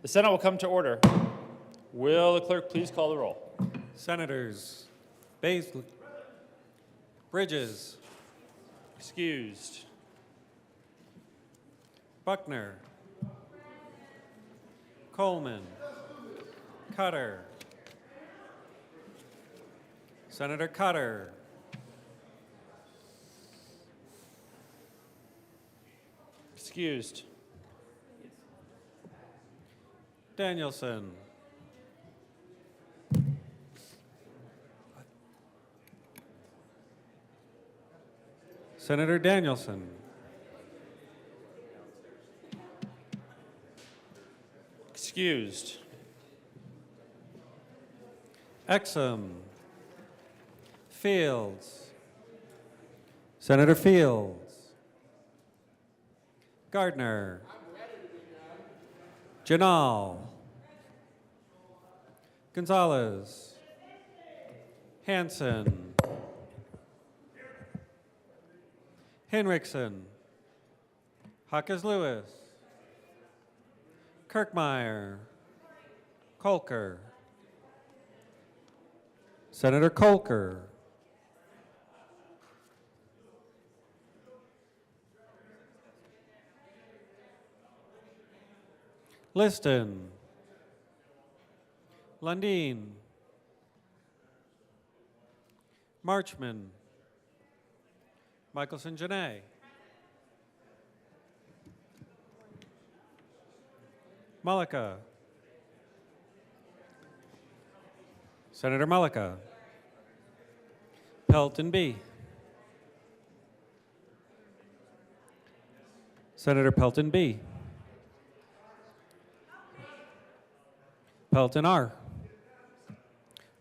The Senate will come to order. Will the clerk please call the roll? Senators Baisley, Bridges, Excused. Buckner, Coleman, Cutter, Senator Cutter, Excused. Danielson, Senator Danielson, Excused. Exum, Fields, Senator Fields, Gardner, Janal, Gonzalez, Hanson, Henriksen, Hawkes Lewis, Kirkmeyer, Kolker, Senator Kolker, Liston, Lundin, Marchman, Michelson Janae, Malika, Senator Malika, Pelton B, Senator Pelton B, Pelton R,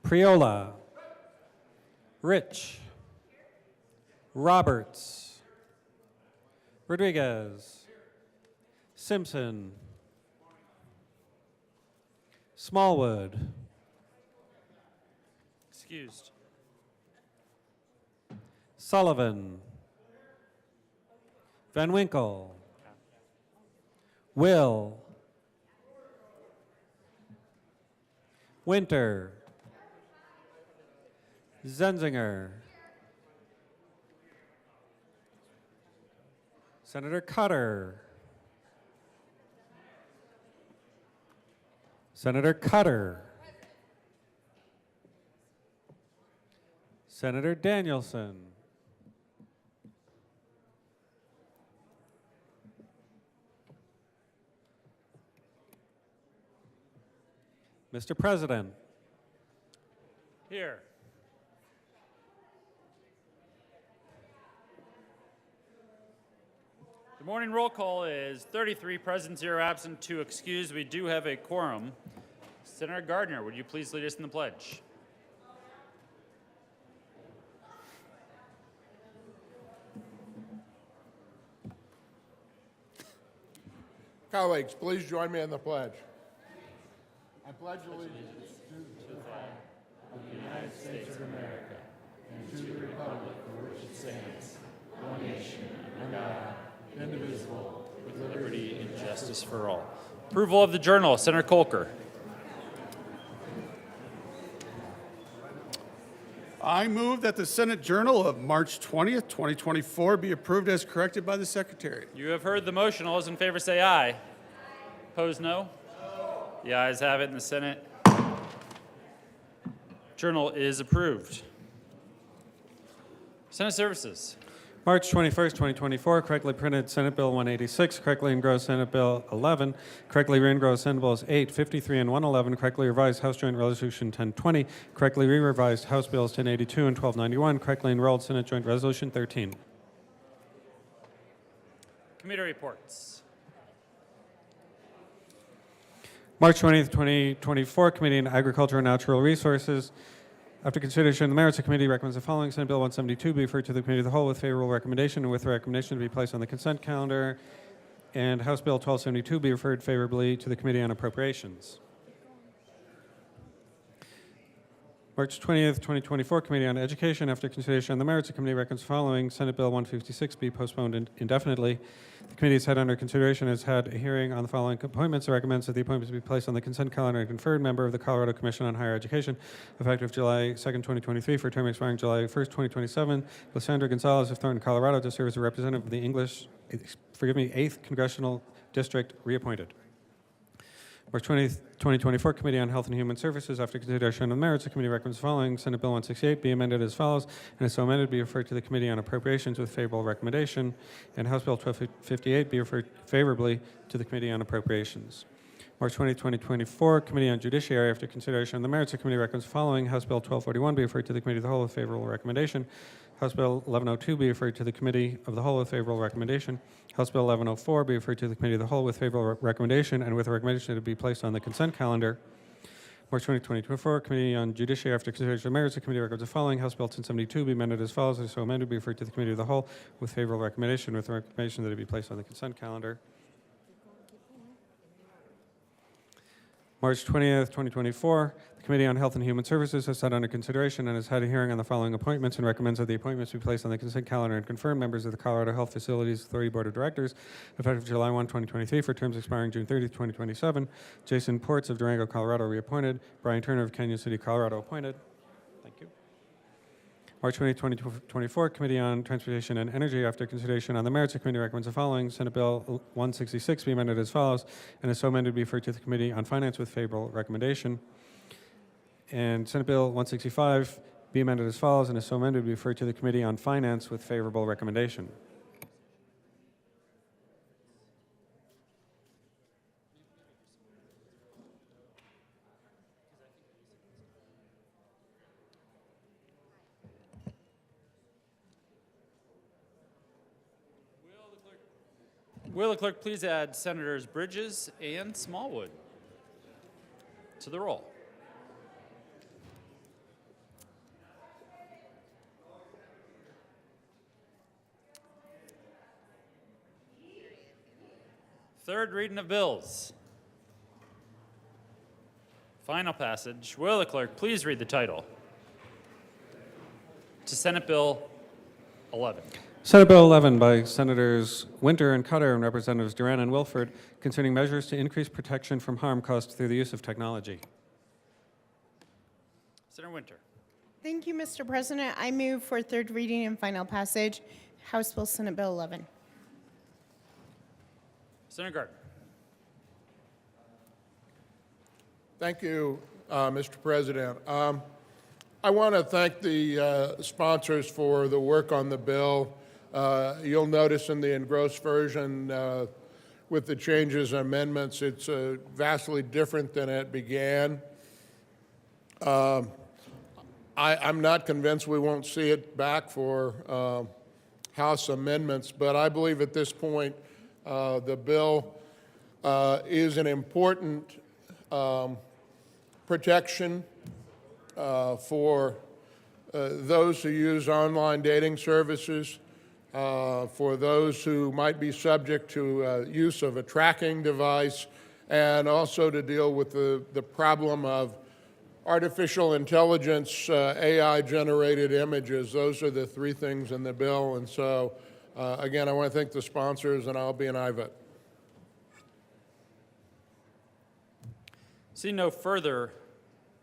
Priola, Rich, Roberts, Rodriguez, Simpson, Smallwood, Excused. Sullivan, Van Winkle, Will, Winter, Zenzinger, Senator Cutter, Senator Cutter, Senator Danielson, Mr. President, Here. The morning roll call is 33 present, 0 absent, 2 excused. We do have a quorum. Senator Gardner, would you please lead us in the pledge? Colleagues, please join me in the pledge. I pledge allegiance to the flag of the United States of America and to the republic for which it stands, one nation, under God, indivisible, with Liberty and justice for all. Approval of the journal, Senator Kolker. I move that the Senate Journal of March 20th, 2024 be approved as corrected by the Secretary. You have heard the motion. All those in favor say aye. Opposed, no? The ayes have it in the Senate. Journal is approved. Senate Services. March 21st, 2024, correctly printed Senate Bill 186, correctly engrossed Senate Bill 11, correctly re-engrossed Senate Bills 8, 53, and 111, correctly revised House Joint Resolution 1020, correctly re-revised House Bills 1082 and 1291, correctly enrolled Senate Joint Resolution 13. Committee reports. March 20th, 2024, Committee on Agriculture and Natural Resources. After consideration of the merits, the committee recommends the following: Senate Bill 172 be referred to the Committee of the Whole with favorable recommendation, and with the recommendation to be placed on the consent calendar, and House Bill 1272 be referred favorably to the Committee on Appropriations. March 20th, 2024, Committee on Education. After consideration on the merits, the committee recommends the following. Senate Bill 156 be postponed indefinitely. The committee has had under consideration, has had a hearing on the following appointments. It recommends that the appointments be placed on the consent calendar and conferred member of the Colorado Commission on Higher Education, effective July 2nd, 2023, for a term expiring July 1st, 2027. Lysandra Gonzalez of Thornton, Colorado, to serve as a representative of the 8th Congressional District, reappointed. March 20th, 2024, Committee on Health and Human Services. After consideration on the merits, the committee recommends the following. Senate Bill 168 be amended as follows, and as so amended, be referred to the Committee on Appropriations with favorable recommendation, and House Bill 1258 be referred favorably to the Committee on Appropriations. March 20th, 2024, Committee on Judiciary. After consideration on the merits, the committee recommends the following. House Bill 1241 be referred to the Committee of the Whole with favorable recommendation. House Bill 1102 be referred to the Committee of the Whole with favorable recommendation. House Bill 1104 be referred to the Committee of the Whole with favorable recommendation and with a recommendation to be placed on the consent calendar. March 20, 2024, Committee on Judiciary. After consideration of merits, the committee recommends the following. House Bill 1072 be amended as follows. As so amended, be referred to the Committee of the Whole with favorable recommendation with a recommendation that it be placed on the consent calendar. March 20th, 2024, the Committee on Health and Human Services has had under consideration and has had a hearing on the following appointments and recommends that the appointments be placed on the consent calendar and confirmed members of the Colorado Health Facilities Authority Board of Directors, effective July 1, 2023, for terms expiring June 30th, 2027. Jason Ports of Durango, Colorado, reappointed. Brian Turner of Canyon City, Colorado, appointed. Thank you. March 20, 2024, Committee on Transportation and Energy. After consideration on the merits, the committee recommends the following. Senate Bill 166 be amended as follows, and as so amended, be referred to the Committee on Finance with favorable recommendation. And Senate Bill 165 be amended as follows, and as so amended, be referred to the Committee on Finance with favorable recommendation. Will the clerk please add Senators Bridges and Smallwood to the roll? Third reading of bills. Final passage. Will the clerk please read the title to Senate Bill 11? Senate Bill 11 by Senators Winter and Cutter and Representatives Duran and Wilford concerning measures to increase protection from harm caused through the use of technology. Senator Winter. Thank you, Mr. President. I move for third reading and final passage, House Bill, Senate Bill 11. Senator Gardner. Thank you, Mr. President. I want to thank the sponsors for the work on the bill. You'll notice in the engrossed version with the changes and amendments, it's vastly different than it began. I'm not convinced we won't see it back for House amendments, but I believe at this point the bill is an important protection for those who use online dating services, for those who might be subject to use of a tracking device, and also to deal with the problem of artificial intelligence, AI-generated images. Those are the three things in the bill. And so, again, I want to thank the sponsors, and I'll be an aye vote. See no further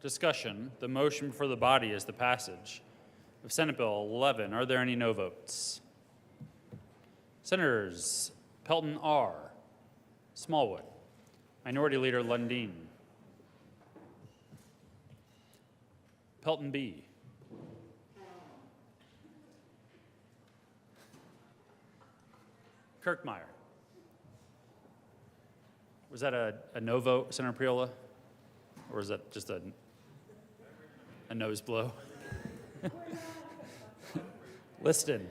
discussion. The motion for the body is the passage of Senate Bill 11. Are there any no votes? Senators Pelton R., Smallwood, Minority Leader Lundin, Pelton B., Kirkmeyer. Was that a no vote, Senator Priola? Or is that just a nose blow? Liston.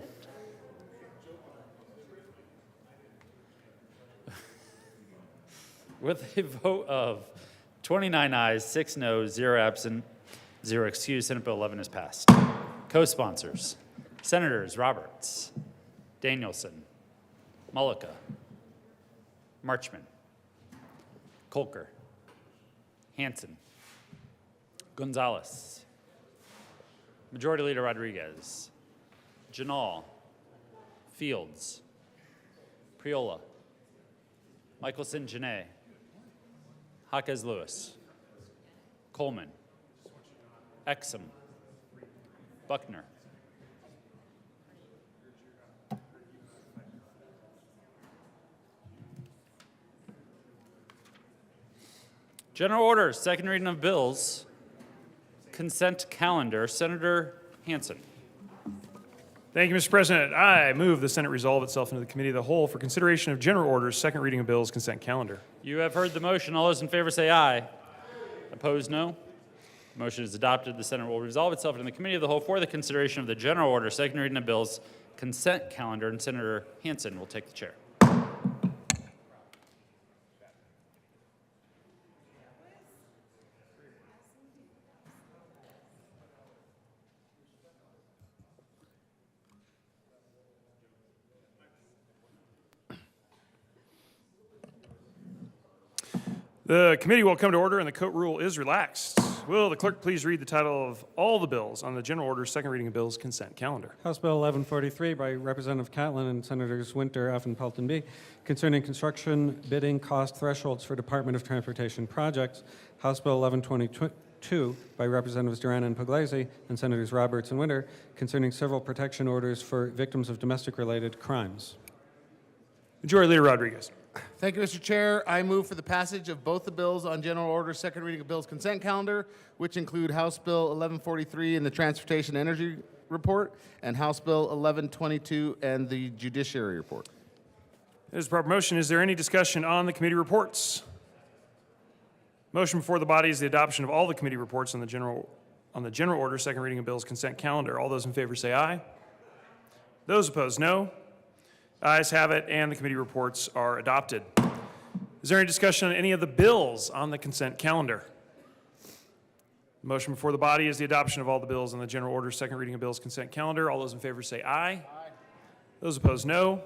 With a vote of 29 ayes, 6 noes, 0 absent, 0 excused, Senate Bill 11 is passed. Co-sponsors, Senators Roberts, Danielson, Mullica, Marchman, Kolker, Hansen, Gonzalez, Majority Leader Rodriguez. Janal. Fields. Priola. Michelson Janae. Jaquez Lewis. Coleman. Exum. Buckner. General orders, second reading of bills. Consent calendar. Senator Hansen. Thank you, Mr. President. I move the Senate resolve itself into the Committee of the Whole for consideration of general orders, second reading of bills, consent calendar. You have heard the motion. All those in favor say aye. Opposed, no. Motion is adopted. The Senate will resolve itself into the Committee of the Whole for the consideration of the general order, second reading of bills, consent calendar, and Senator Hansen will take the chair. The committee will come to order and the court rule is relaxed. Will the clerk please read the title of all the bills on the general order, second reading of bills, consent calendar? House Bill 1143 by Representative Catlin and Senators Winter F. and Pelton B. concerning construction bidding cost thresholds for Department of Transportation projects. House Bill 1122 by Representatives Duran and Pugliese and Senators Roberts and Winter concerning civil protection orders for victims of domestic-related crimes. Majority Leader Rodriguez. Thank you, Mr. Chair. I move for the passage of both the bills on general order, second reading of bills consent calendar, which include House Bill 1143 and the Transportation Energy Report, and House Bill 1122 and the Judiciary Report. There's a proper motion. Is there any discussion on the committee reports? Motion before the body is the adoption of all the committee reports on the general order, second reading of bills, consent calendar. All those in favor say aye. Those opposed, no. Ayes have it, and the committee reports are adopted. Is there any discussion on any of the bills on the consent calendar? The motion before the body is the adoption of all the bills on the general order, second reading of bills, consent calendar. All those in favor say aye. Aye. Those opposed, no.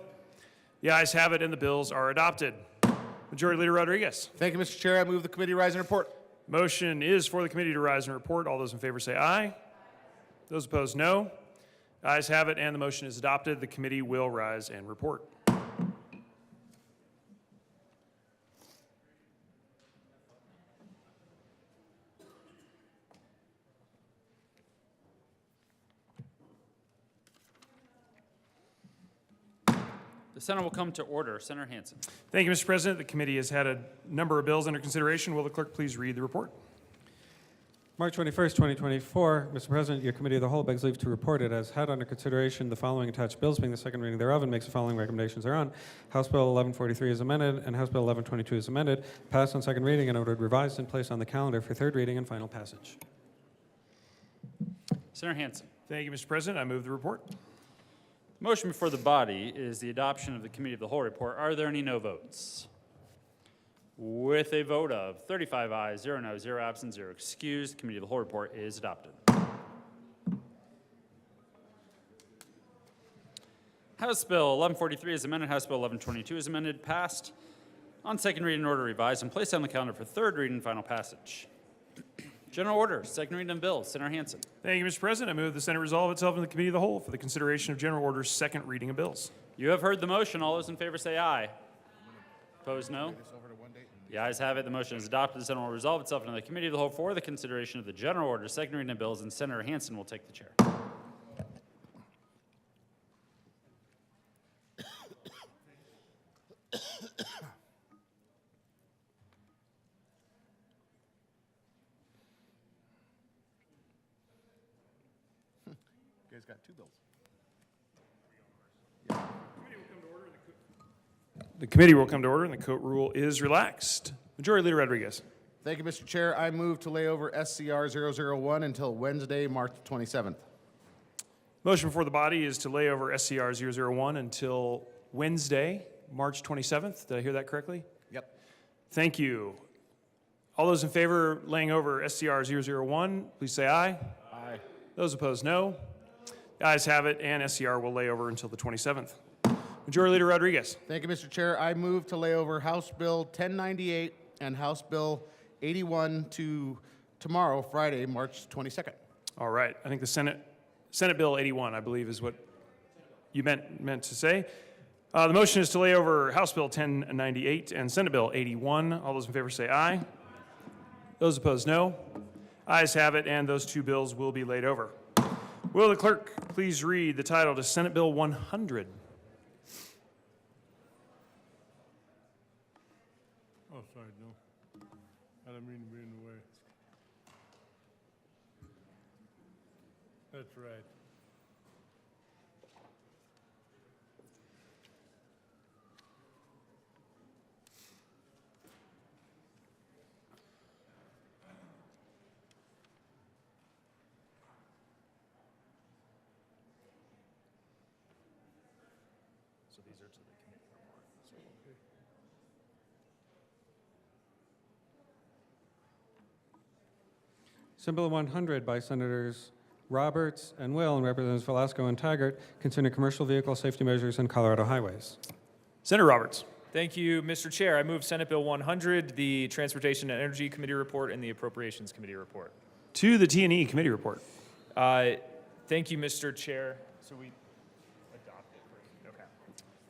The ayes have it, and the bills are adopted. Majority Leader Rodriguez. Thank you, Mr. Chair. I move the committee rise and report. Motion is for the committee to rise and report. All those in favor say aye. Those opposed, no. Ayes have it, and the motion is adopted. The committee will rise and report. The Senate will come to order. Senator Hansen. Thank you, Mr. President. The committee has had a number of bills under consideration. Will the clerk please read the report? March 21st, 2024. Mr. President, your Committee of the Whole begs leave to report it has had under consideration the following attached bills, being the second reading thereof, and makes the following recommendations thereon. House Bill 1143 is amended, and House Bill 1122 is amended, passed on second reading and ordered revised and placed on the calendar for third reading and final passage. Senator Hansen. Thank you, Mr. President. I move the report. Motion before the body is the adoption of the Committee of the Whole report. Are there any no votes? With a vote of 35 ayes, 0 no, 0 absent, 0 excused, the Committee of the Whole report is adopted. House Bill 1143 is amended. House Bill 1122 is amended, passed on second reading and order revised and placed on the calendar for third reading and final passage. General order, second reading of bills. Senator Hansen. Thank you, Mr. President. I move the Senate resolve itself in the Committee of the Whole for the consideration of general orders, second reading of bills. You have heard the motion. All those in favor say aye. Opposed, no. The ayes have it. The motion is adopted. The Senate will resolve itself into the Committee of the Whole for the consideration of the general order, second reading of bills, and Senator Hansen will take the chair. You guys got two bills. The committee will come to order, and the court rule is relaxed. Majority Leader Rodriguez. Thank you, Mr. Chair. I move to lay over SCR 001 until Wednesday, March 27th. Motion before the body is to lay over SCR 001 until Wednesday, March 27th. Did I hear that correctly? Yep. Thank you. All those in favor of laying over SCR 001, please say aye. Aye. Those opposed, no. The ayes have it, and SCR will lay over until the 27th. Majority Leader Rodriguez. Thank you, Mr. Chair. I move to lay over House Bill 1098 and House Bill 81 to tomorrow, Friday, March 22nd. All right. I think the Senate Senate Bill 81, I believe is what you meant to say. The motion is to lay over House Bill 1098 and Senate Bill 81. All those in favor say aye. Those opposed, no. Ayes have it, and those two bills will be laid over. Will the clerk please read the title to Senate Bill 100? Oh, sorry, no. I didn't mean to be in the way. That's right. Senate Bill 100 by Senators Roberts and Will and Representatives Velasco and Taggart concerning commercial vehicle safety measures in Colorado highways. Senator Roberts. Thank you, Mr. Chair. I move Senate Bill 100, the Transportation and Energy Committee report, and the Appropriations Committee report. To the T&E Committee report. Thank you, Mr. Chair. So we adopt it first. Okay.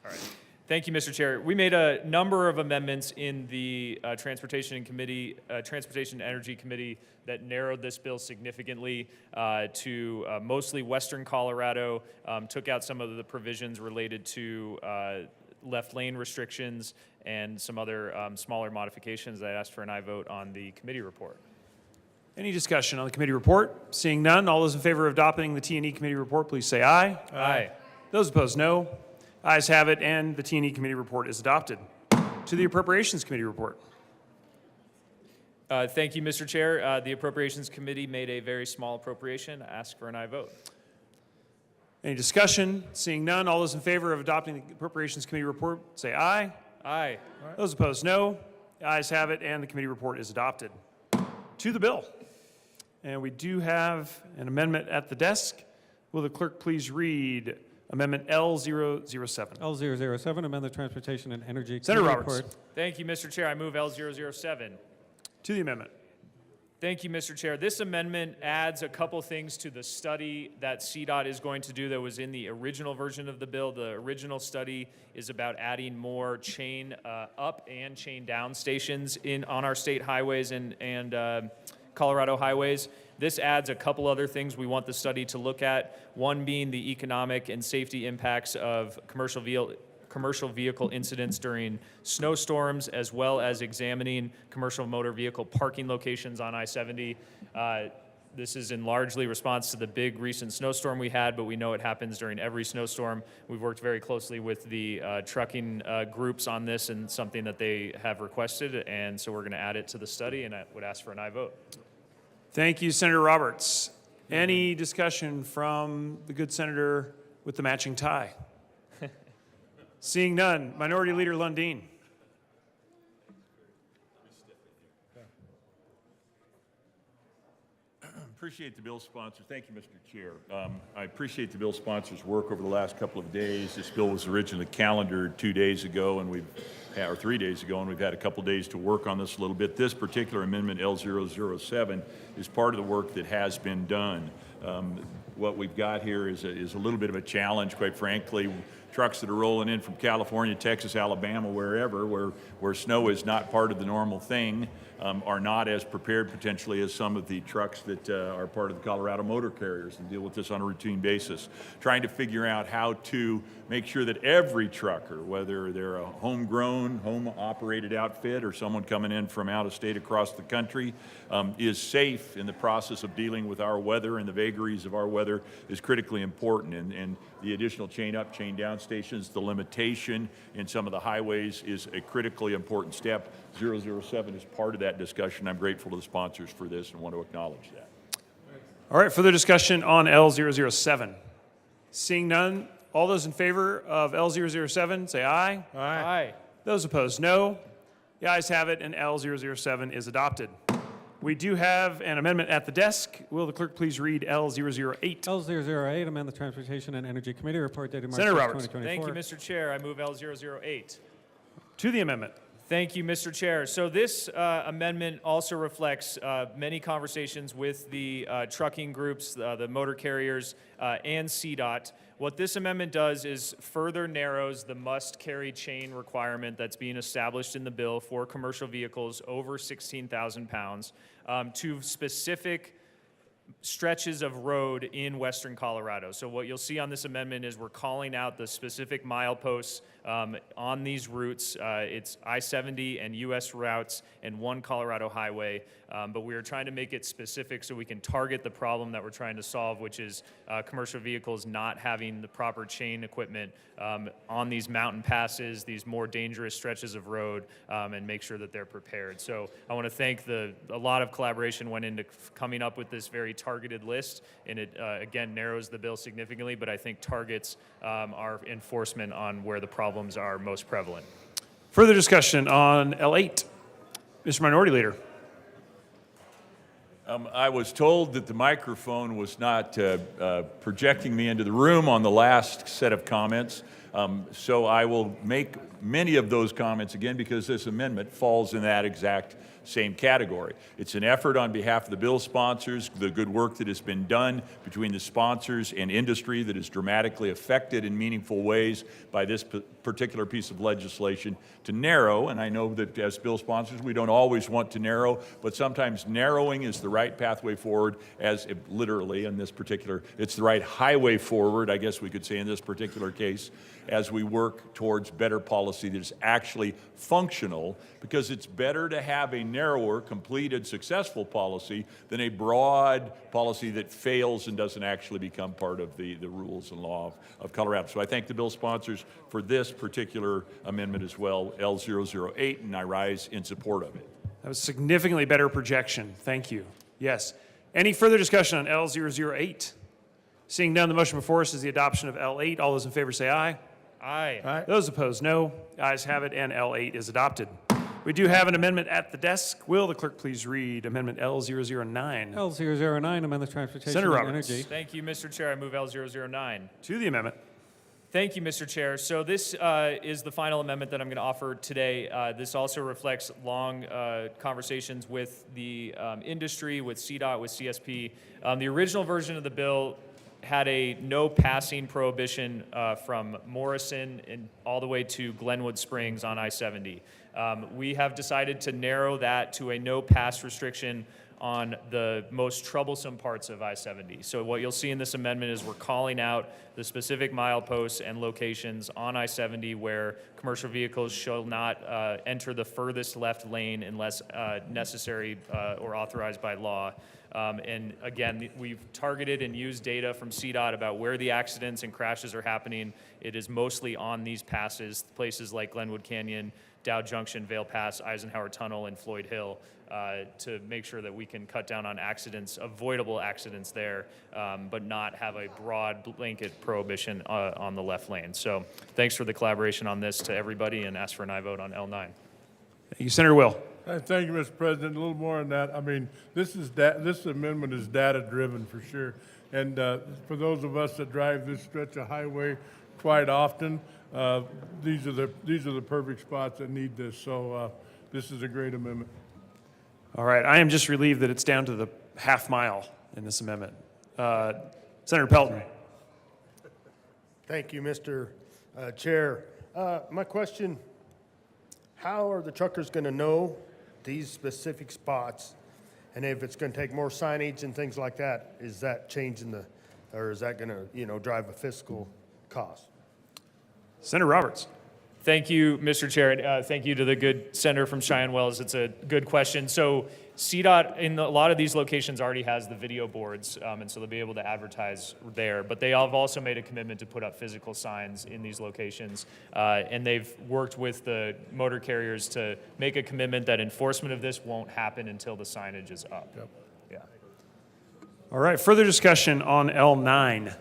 All right. Thank you, Mr. Chair. We made a number of amendments in the Transportation and Energy Committee that narrowed this bill significantly to mostly Western Colorado, took out some of the provisions related to left lane restrictions and some other smaller modifications. I asked for an aye vote on the committee report. Any discussion on the committee report? Seeing none, all those in favor of adopting the T&E Committee report, please say aye. Aye. Those opposed, no. Ayes have it, and the T&E Committee report is adopted. To the Appropriations Committee report. Thank you, Mr. Chair. The Appropriations Committee made a very small appropriation. I ask for an aye vote. Any discussion? Seeing none, all those in favor of adopting the Appropriations Committee report, say aye. Aye. Those opposed, no. Ayes have it, and the committee report is adopted. To the bill. And we do have an amendment at the desk. Will the clerk please read Amendment L007? L007, amend the Transportation and Energy Senator Committee Roberts. report. Thank you, Mr. Chair. I move L007. To the amendment. Thank you, Mr. Chair. This amendment adds a couple things to the study that CDOT is going to do that was in the original version of the bill. The original study is about adding more chain up and chain down stations on our state highways and Colorado highways. This adds a couple other things we want the study to look at, one being the economic and safety impacts of commercial vehicle incidents during snowstorms, as well as examining commercial motor vehicle parking locations on I-70. This is in largely response to the big recent snowstorm we had, but we know it happens during every snowstorm. We've worked very closely with the trucking groups on this and something that they have requested, and so we're going to add it to the study, and I would ask for an aye vote. Thank you, Senator Roberts. Any discussion from the good senator with the matching tie? Seeing none, Minority Leader Lundin. Appreciate the bill sponsor. Thank you, Mr. Chair. I appreciate the bill sponsor's work over the last couple of days. This bill was originally calendared 2 days ago, and or 3 days ago, and we've had a couple days to work on this a little bit. This particular amendment, L007, is part of the work that has been done. What we've got here is a little bit of a challenge, quite frankly. Trucks that are rolling in from California, Texas, Alabama, wherever, where snow is not part of the normal thing, are not as prepared potentially as some of the trucks that are part of the Colorado motor carriers and deal with this on a routine basis. Trying to figure out how to make sure that every trucker, whether they're a homegrown, home-operated outfit or someone coming in from out of state across the country, is safe in the process of dealing with our weather, and the vagaries of our weather is critically important. And the additional chain up, chain down stations, the limitation in some of the highways is a critically important step. 007 is part of that discussion. I'm grateful to the sponsors for this and want to acknowledge that. All right, further discussion on L007. Seeing none, all those in favor of L007 say aye. Aye. Those opposed, no. The ayes have it, and L007 is adopted. We do have an amendment at the desk. Will the clerk please read L008? L008, amend the Transportation and Energy Committee report dated March Senator 6, Roberts. 2024. Thank you, Mr. Chair. I move L008. To the amendment. Thank you, Mr. Chair. So this amendment also reflects many conversations with the trucking groups, the motor carriers, and CDOT. What this amendment does is further narrows the must-carry chain requirement that's being established in the bill for commercial vehicles over 16,000 pounds to specific stretches of road in western Colorado. So what you'll see on this amendment is we're calling out the specific mileposts on these routes. It's I-70 and US routes and one Colorado highway, but we are trying to make it specific so we can target the problem that we're trying to solve, which is commercial vehicles not having the proper chain equipment on these mountain passes, these more dangerous stretches of road, and make sure that they're prepared. So I want to thank a lot of collaboration went into coming up with this very targeted list, and it again narrows the bill significantly, but I think targets our enforcement on where the problems are most prevalent. Further discussion on L8. Mr. Minority Leader. I was told that the microphone was not projecting me into the room on the last set of comments, so I will make many of those comments again because this amendment falls in that exact same category. It's an effort on behalf of the bill sponsors, the good work that has been done between the sponsors and industry that is dramatically affected in meaningful ways by this particular piece of legislation to narrow, and I know that as bill sponsors we don't always want to narrow, but sometimes narrowing is the right pathway forward, as literally in this particular, it's the right highway forward, I guess we could say in this particular case, as we work towards better policy that is actually functional, because it's better to have a narrower, completed, successful policy than a broad policy that fails and doesn't actually become part of the rules and law of Colorado. So I thank the bill sponsors for this particular amendment as well, L008, and I rise in support of it. That was significantly better projection. Thank you. Yes. Any further discussion on L008? Seeing none, the motion before us is the adoption of L8. All those in favor say aye. Aye. Those opposed, no. Ayes have it, and L8 is adopted. We do have an amendment at the desk. Will the clerk please read Amendment L009? L009, amend the Transportation Senator and Roberts. Energy. Thank you, Mr. Chair. I move L009. To the amendment. Thank you, Mr. Chair. So this is the final amendment that I'm going to offer today. This also reflects long conversations with the industry, with CDOT, with CSP. The original version of the bill had a no passing prohibition from Morrison and all the way to Glenwood Springs on I-70. We have decided to narrow that to a no pass restriction on the most troublesome parts of I-70. So what you'll see in this amendment is we're calling out the specific mileposts and locations on I-70 where commercial vehicles shall not enter the furthest left lane unless necessary or authorized by law. And again, we've targeted and used data from CDOT about where the accidents and crashes are happening. It is mostly on these passes, places like Glenwood Canyon, Dow Junction, Vail Pass, Eisenhower Tunnel, and Floyd Hill, to make sure that we can cut down on accidents, avoidable accidents there, but not have a broad blanket prohibition on the left lane. So thanks for the collaboration on this to everybody, and ask for an aye vote on L9. Thank you, Senator Will. Thank you, Mr. President. A little more on that. I mean, this amendment is data-driven for sure. And for those of us that drive this stretch of highway quite often, these are the perfect spots that need this. So this is a great amendment. All right. I am just relieved that it's down to the half mile in this amendment. Senator Pelton. Thank you, Mr. Chair. My question, how are the truckers going to know these specific spots? And if it's going to take more signage and things like that, is that changing or is that going to, drive a fiscal cost? Senator Roberts. Thank you, Mr. Chair. Thank you to the good senator from Cheyenne Wells. It's a good question. So CDOT in a lot of these locations already has the video boards, and so they'll be able to advertise there. But they have also made a commitment to put up physical signs in these locations, and they've worked with the motor carriers to make a commitment that enforcement of this won't happen until the signage is up. Yep. Yeah. All right. Further discussion on L9.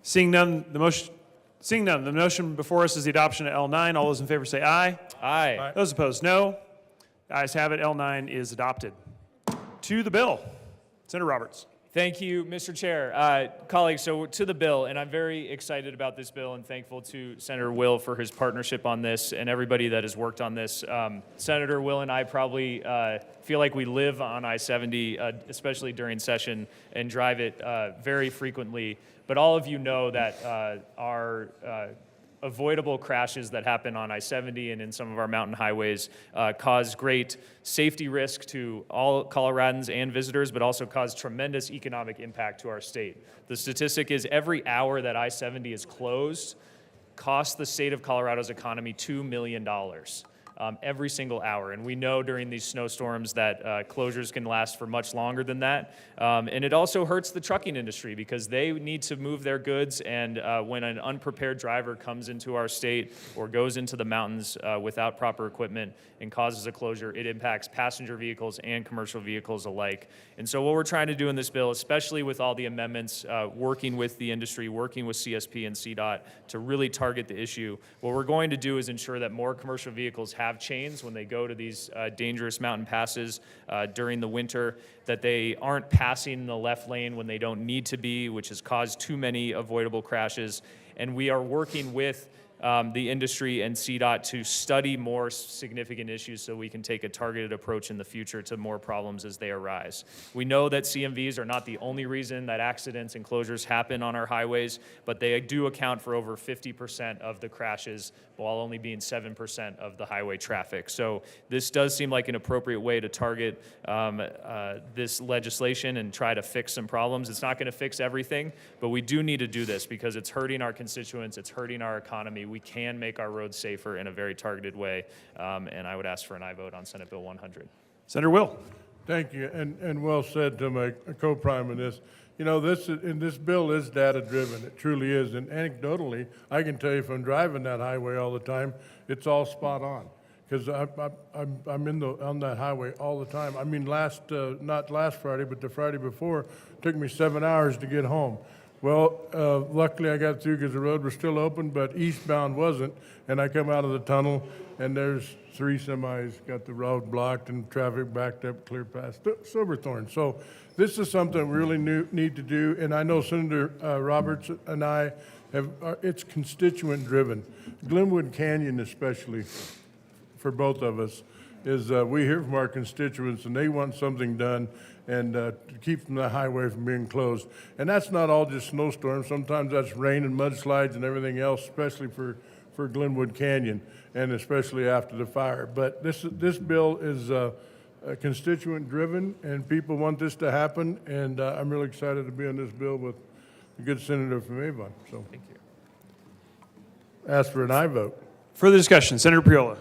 Seeing none, the motion before us is the adoption of L9. All those in favor say aye. Aye. Those opposed, no. The ayes have it. L9 is adopted. To the bill. Senator Roberts. Thank you, Mr. Chair. Colleagues, so to the bill, and I'm very excited about this bill and thankful to Senator Will for his partnership on this and everybody that has worked on this. Senator Will and I probably feel like we live on I-70, especially during session, and drive it very frequently. But all of you know that our avoidable crashes that happen on I-70 and in some of our mountain highways cause great safety risk to all Coloradans and visitors, but also cause tremendous economic impact to our state. The statistic is every hour that I-70 is closed costs the state of Colorado's economy $2 million. Every single hour. And we know during these snowstorms that closures can last for much longer than that. And it also hurts the trucking industry because they need to move their goods. And when an unprepared driver comes into our state or goes into the mountains without proper equipment and causes a closure, it impacts passenger vehicles and commercial vehicles alike. And so what we're trying to do in this bill, especially with all the amendments, working with the industry, working with CSP and CDOT to really target the issue, what we're going to do is ensure that more commercial vehicles have chains when they go to these dangerous mountain passes during the winter, that they aren't passing the left lane when they don't need to be, which has caused too many avoidable crashes. And we are working with the industry and CDOT to study more significant issues so we can take a targeted approach in the future to more problems as they arise. We know that CMVs are not the only reason that accidents and closures happen on our highways, but they do account for over 50% of the crashes while only being 7% of the highway traffic. So this does seem like an appropriate way to target this legislation and try to fix some problems. It's not going to fix everything, but we do need to do this because it's hurting our constituents, it's hurting our economy. We can make our roads safer in a very targeted way, and I would ask for an aye vote on Senate Bill 100. Senator Will. Thank you, and well said to my co-prime in this. You know, this bill is data-driven. It truly is. And anecdotally, I can tell you if I'm driving that highway all the time, it's all spot on. Because I'm on that highway all the time. I mean, not last Friday, but the Friday before, it took me 7 hours to get home. Well, luckily I got through because the road was still open, but eastbound wasn't. And I come out of the tunnel, and there's 3 semis got the road blocked and traffic backed up clear past Silverthorne. So this is something we really need to do. And I know Senator Roberts and I it's constituent driven. Glenwood Canyon especially, for both of us, is we hear from our constituents and they want something done and to keep the highway from being closed. And that's not all just snowstorms. Sometimes that's rain and mudslides and everything else, especially for Glenwood Canyon and especially after the fire. But this bill is constituent driven and people want this to happen. And I'm really excited to be on this bill with a good senator from Avon. So thank you. Ask for an aye vote. Further discussion. Senator Priola.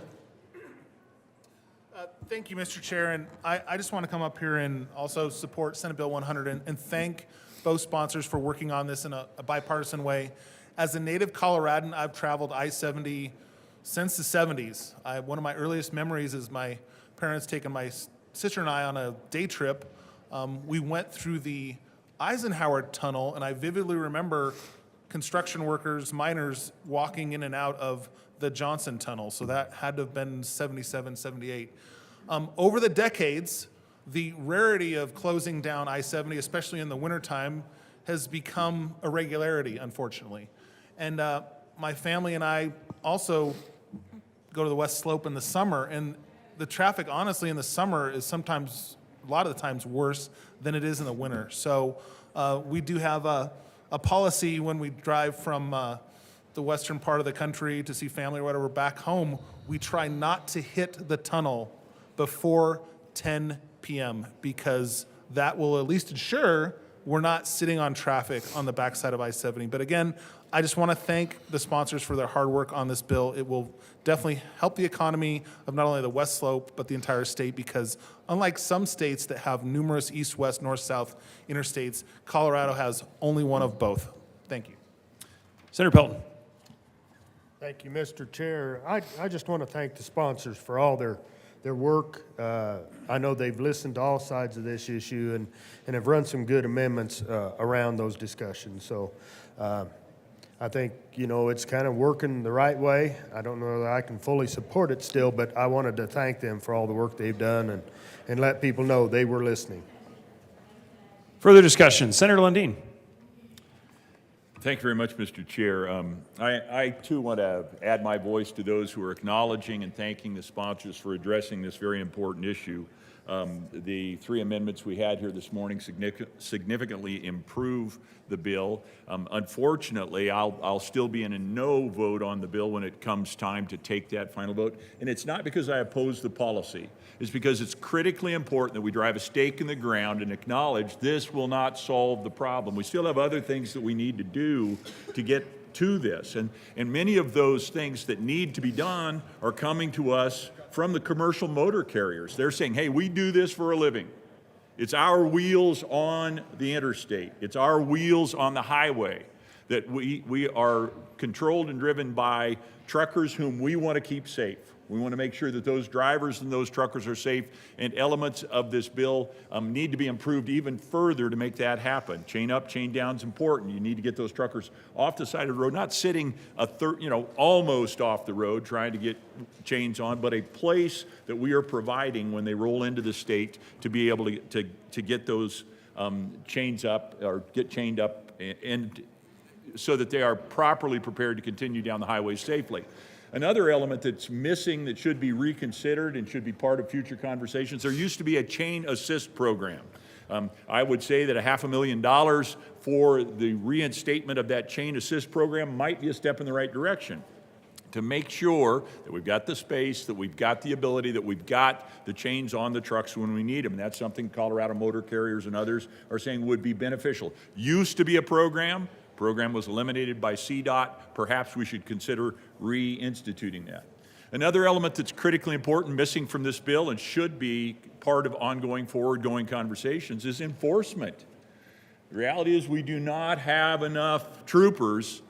Thank you, Mr. Chair, and I just want to come up here and also support Senate Bill 100 and thank both sponsors for working on this in a bipartisan way. As a native Coloradan, I've traveled I-70 since the 70s. One of my earliest memories is my parents taking my sister and I on a day trip. We went through the Eisenhower Tunnel, and I vividly remember construction workers, miners, walking in and out of the Johnson Tunnel. So that had to have been 77, 78. Over the decades, the rarity of closing down I-70, especially in the wintertime, has become a regularity, unfortunately. And my family and I also go to the West Slope in the summer, and the traffic, honestly, in the summer is sometimes, a lot of the times, worse than it is in the winter. So we do have a policy when we drive from the western part of the country to see family or whatever back home, we try not to hit the tunnel before 10 p.m. because that will at least ensure we're not sitting on traffic on the backside of I-70. But again, I just want to thank the sponsors for their hard work on this bill. It will definitely help the economy of not only the West Slope, but the entire state because unlike some states that have numerous east-west, north-south interstates, Colorado has only one of both. Thank you. Senator Pelton. Thank you, Mr. Chair. I just want to thank the sponsors for all their work. I know they've listened to all sides of this issue and have run some good amendments around those discussions. So I think, you know, it's kind of working the right way. I don't know that I can fully support it still, but I wanted to thank them for all the work they've done and let people know they were listening. Further discussion, Senator Lundin. Thank you very much, Mr. Chair. I too want to add my voice to those who are acknowledging and thanking the sponsors for addressing this very important issue. The three amendments we had here this morning significantly improve the bill. Unfortunately, I'll still be in a no vote on the bill when it comes time to take that final vote. And it's not because I oppose the policy. It's because it's critically important that we drive a stake in the ground and acknowledge this will not solve the problem. We still have other things that we need to do to get to this. And many of those things that need to be done are coming to us from the commercial motor carriers. They're saying, hey, we do this for a living. It's our wheels on the interstate. It's our wheels on the highway that we are controlled and driven by truckers whom we want to keep safe. We want to make sure that those drivers and those truckers are safe, and elements of this bill need to be improved even further to make that happen. Chain up, chain down is important. You need to get those truckers off the side of the road, not sitting almost off the road trying to get chains on, but a place that we are providing when they roll into the state to be able to get those chains up or get chained up and so that they are properly prepared to continue down the highway safely. Another element that's missing that should be reconsidered and should be part of future conversations, there used to be a chain assist program. I would say that $500,000 for the reinstatement of that chain assist program might be a step in the right direction to make sure that we've got the space, that we've got the ability, that we've got the chains on the trucks when we need them. And that's something Colorado motor carriers and others are saying would be beneficial. Used to be a program was eliminated by CDOT. Perhaps we should consider reinstituting that. Another element that's critically important, missing from this bill and should be part of ongoing, forward-going conversations is enforcement. The reality is we do not have enough troopers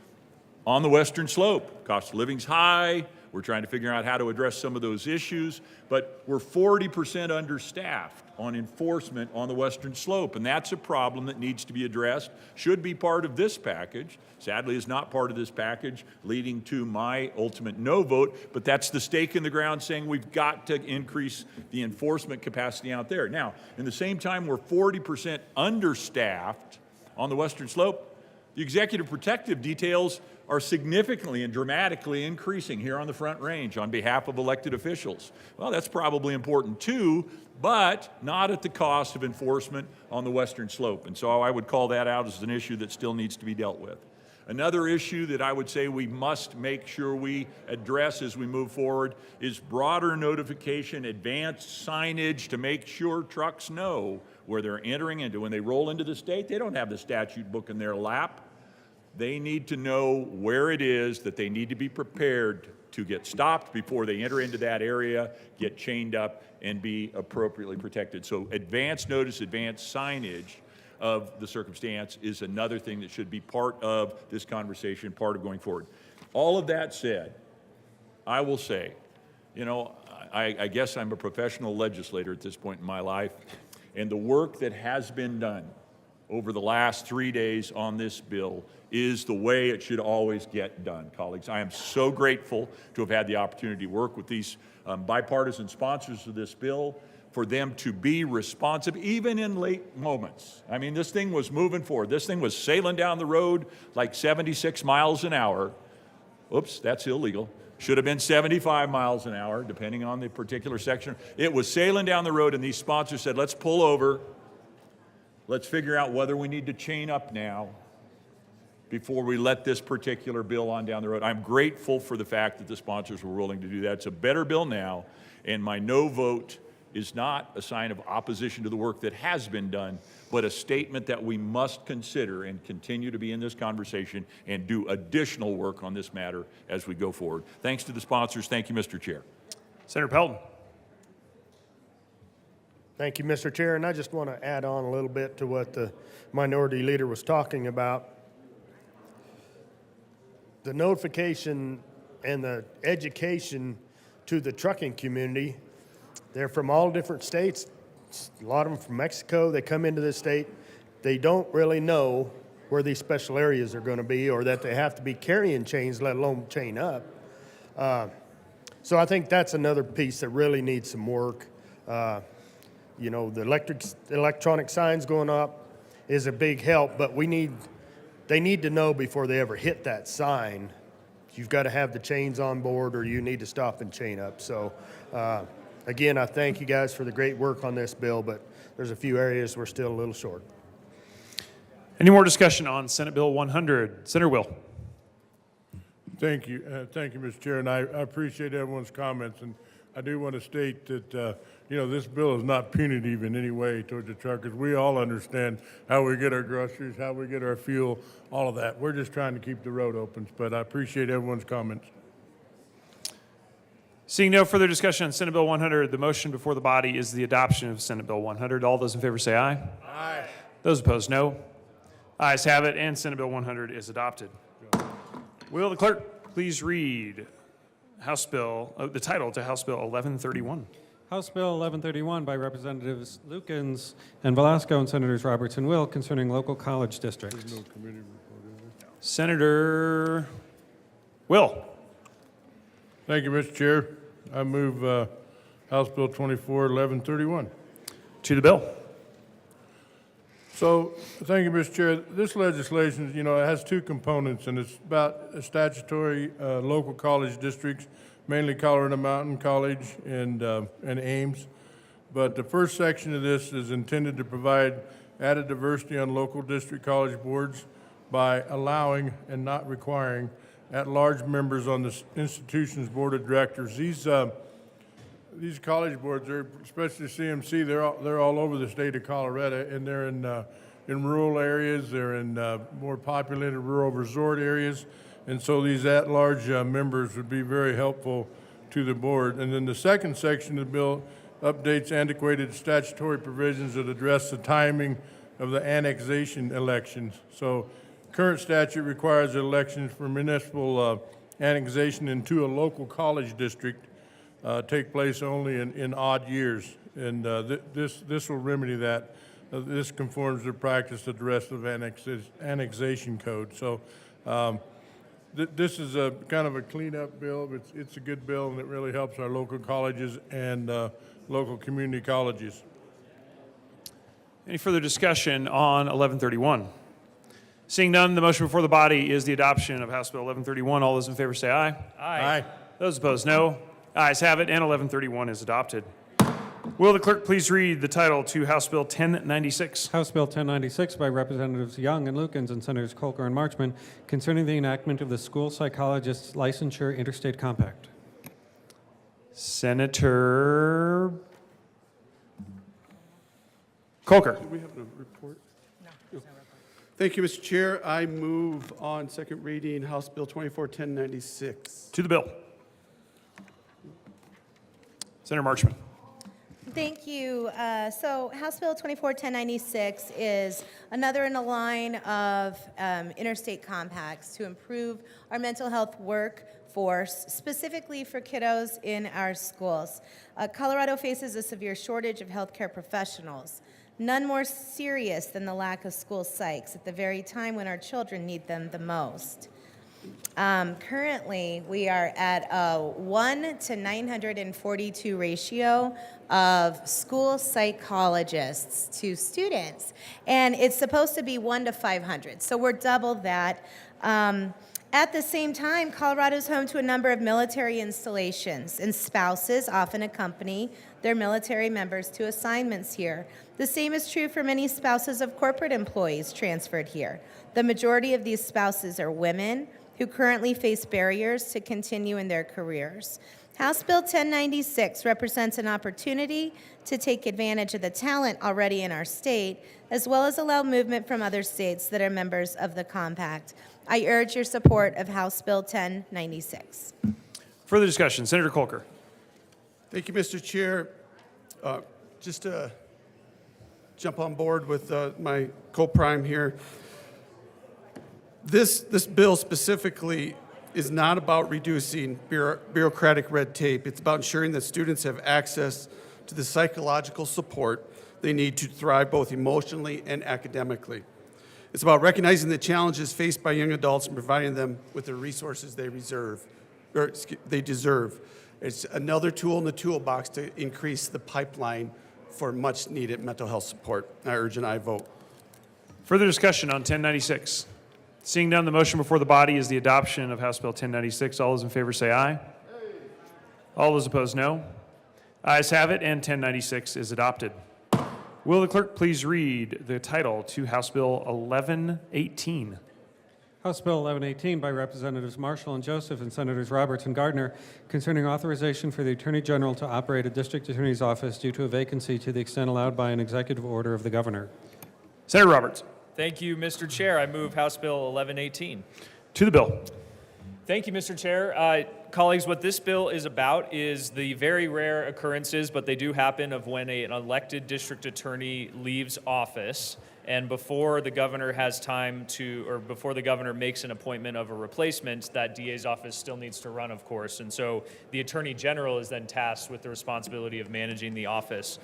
on the western slope. Cost of living's high. We're trying to figure out how to address some of those issues, but we're 40% understaffed on enforcement on the western slope, and that's a problem that needs to be addressed, should be part of this package. Sadly, is not part of this package, leading to my ultimate no vote, but that's the stake in the ground saying we've got to increase the enforcement capacity out there. Now, in the same time, we're 40% understaffed on the western slope. The executive protective details are significantly and dramatically increasing here on the Front Range on behalf of elected officials. Well, that's probably important too, but not at the cost of enforcement on the western slope. And so I would call that out as an issue that still needs to be dealt with. Another issue that I would say we must make sure we address as we move forward is broader notification, advanced signage to make sure trucks know where they're entering into. When they roll into the state, they don't have the statute book in their lap. They need to know where it is that they need to be prepared to get stopped before they enter into that area, get chained up, and be appropriately protected. So advance notice, advance signage of the circumstance is another thing that should be part of this conversation, part of going forward. All of that said, I will say, I guess I'm a professional legislator at this point in my life, and the work that has been done over the last 3 days on this bill is the way it should always get done, colleagues. I am so grateful to have had the opportunity to work with these bipartisan sponsors of this bill, for them to be responsive, even in late moments. I mean, this thing was moving forward. This thing was sailing down the road like 76 miles an hour. Oops, that's illegal. Should have been 75 miles an hour, depending on the particular section. It was sailing down the road, and these sponsors said, let's pull over. Let's figure out whether we need to chain up now before we let this particular bill on down the road. I'm grateful for the fact that the sponsors were willing to do that. It's a better bill now, and my no vote is not a sign of opposition to the work that has been done, but a statement that we must consider and continue to be in this conversation and do additional work on this matter as we go forward. Thanks to the sponsors. Thank you, Mr. Chair. Senator Pelton. Thank you, Mr. Chair, and I just want to add on a little bit to what the minority leader was talking about. The notification and the education to the trucking community, they're from all different states, a lot of them from Mexico. They come into this state. They don't really know where these special areas are going to be, or that they have to be carrying chains, let alone chain up. So I think that's another piece that really needs some work. The electronic signs going up, is a big help, but they need to know before they ever hit that sign, you've got to have the chains on board or you need to stop and chain up. So, again, I thank you guys for the great work on this bill, but there's a few areas we're still a little short. Any more discussion on Senate Bill 100? Senator Will. Thank you, Mr. Chair, and I appreciate everyone's comments. And I do want to state that, this bill is not punitive in any way towards the truckers. We all understand how we get our groceries, how we get our fuel, all of that. We're just trying to keep the road open, but I appreciate everyone's comments. Seeing no further discussion on Senate Bill 100, the motion before the body is the adoption of Senate Bill 100. All those in favor say aye. Aye. Those opposed, no. Ayes have it, and Senate Bill 100 is adopted. Will the clerk please read the title to House Bill 1131? House Bill 1131 by Representatives Lukens and Velasco and Senators Roberts and Will concerning local college districts. Senator Will. Thank you, Mr. Chair. I move House Bill 1131. To the bill. So, thank you, Mr. Chair. This legislation, it has two components, and it's about statutory local college districts, mainly Colorado Mountain College and Ames. But the first section of this is intended to provide added diversity on local district college boards by allowing and not requiring at-large members on the institution's board of directors. These college boards, especially CMC, they're all over the state of Colorado, and they're in rural areas. They're in more populated rural resort areas, and so these at-large members would be very helpful to the board. And then the second section of the bill updates antiquated statutory provisions that address the timing of the annexation elections. So, current statute requires that elections for municipal annexation into a local college district take place only in odd years, and this will remedy that. This conforms to practice of the rest of annexation code. So this is a kind of a cleanup bill, but it's a good bill, and it really helps our local colleges and local community colleges. Any further discussion on 1131? Seeing none, the motion before the body is the adoption of House Bill 1131. All those in favor say aye. Aye. Those opposed, no. Ayes have it, and 1131 is adopted. Will the clerk please read the title to House Bill 1096? House Bill 1096 by Representatives Young and Lukens and Senators Colker and Marchman concerning the enactment of the School Psychologists Licensure Interstate Compact. Senator Colker. Do we have a report? No. Thank you, Mr. Chair. I move on second reading House Bill 241096. To the bill. Senator Marchman. Thank you. So House Bill 241096 is another in a line of interstate compacts to improve our mental health workforce, specifically for kiddos in our schools. Colorado faces a severe shortage of healthcare professionals, none more serious than the lack of school psychs at the very time when our children need them the most. Currently, we are at a 1 to 942 ratio of school psychologists to students, and it's supposed to be 1 to 500, so we're double that. At the same time, Colorado is home to a number of military installations, and spouses often accompany their military members to assignments here. The same is true for many spouses of corporate employees transferred here. The majority of these spouses are women who currently face barriers to continue in their careers. House Bill 1096 represents an opportunity to take advantage of the talent already in our state, as well as allow movement from other states that are members of the compact. I urge your support of House Bill 1096. Further discussion. Senator Colker. Thank you, Mr. Chair. Just to jump on board with my co-prime here. This bill specifically is not about reducing bureaucratic red tape. It's about ensuring that students have access to the psychological support they need to thrive both emotionally and academically. It's about recognizing the challenges faced by young adults and providing them with the resources they deserve. It's another tool in the toolbox to increase the pipeline for much-needed mental health support. I urge an aye vote. Further discussion on 1096? Seeing none, the motion before the body is the adoption of House Bill 1096. All those in favor say aye. All those opposed, no. Ayes have it, and 1096 is adopted. Will the clerk please read the title to House Bill 1118? House Bill 1118 by Representatives Marshall and Joseph and Senators Roberts and Gardner concerning authorization for the Attorney General to operate a district attorney's office due to a vacancy to the extent allowed by an executive order of the governor. Senator Roberts. Thank you, Mr. Chair. I move House Bill 1118. To the bill. Thank you, Mr. Chair. Colleagues, what this bill is about is the very rare occurrences, but they do happen, of when an elected district attorney leaves office, and before the governor has time to, or before the governor makes an appointment of a replacement, that DA's office still needs to run, of course. And so the Attorney General is then tasked with the responsibility of managing the office.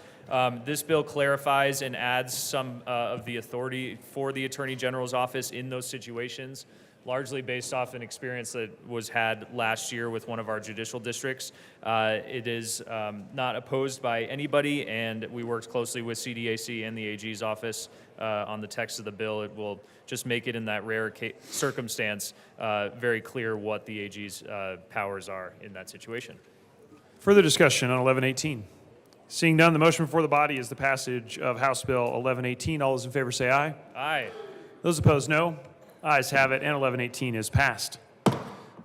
This bill clarifies and adds some of the authority for the Attorney General's office in those situations, largely based off an experience that was had last year with one of our judicial districts. It is not opposed by anybody, and we worked closely with CDAC and the AG's office on the text of the bill. It will just make it, in that rare circumstance, very clear what the AG's powers are in that situation. Further discussion on 1118? Seeing none, the motion before the body is the passage of House Bill 1118. All those in favor say aye. Aye. Those opposed, no. Ayes have it, and 1118 is passed.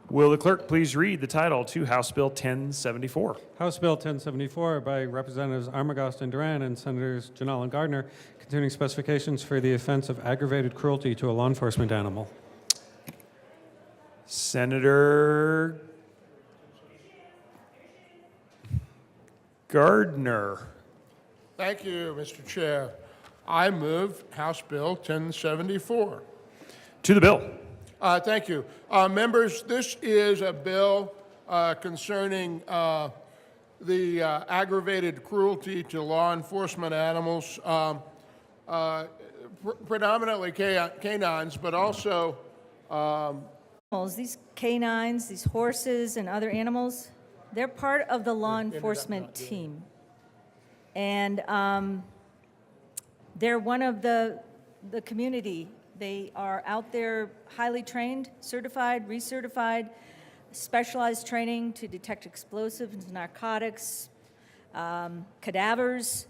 Will the clerk please read the title to House Bill 1074? House Bill 1074 by Representatives Armagost and Duran and Senators Janal and Gardner containing specifications for the offense of aggravated cruelty to a law enforcement animal. Senator Gardner. Thank you, Mr. Chair. I move House Bill 1074. To the bill. Thank you. Members, this is a bill concerning the aggravated cruelty to law enforcement animals, predominantly canines, but also Animals, these canines, these horses and other animals, they're part of the law enforcement team. And they're one of the community. They are out there highly trained, certified, recertified, specialized training to detect explosives, narcotics, cadavers,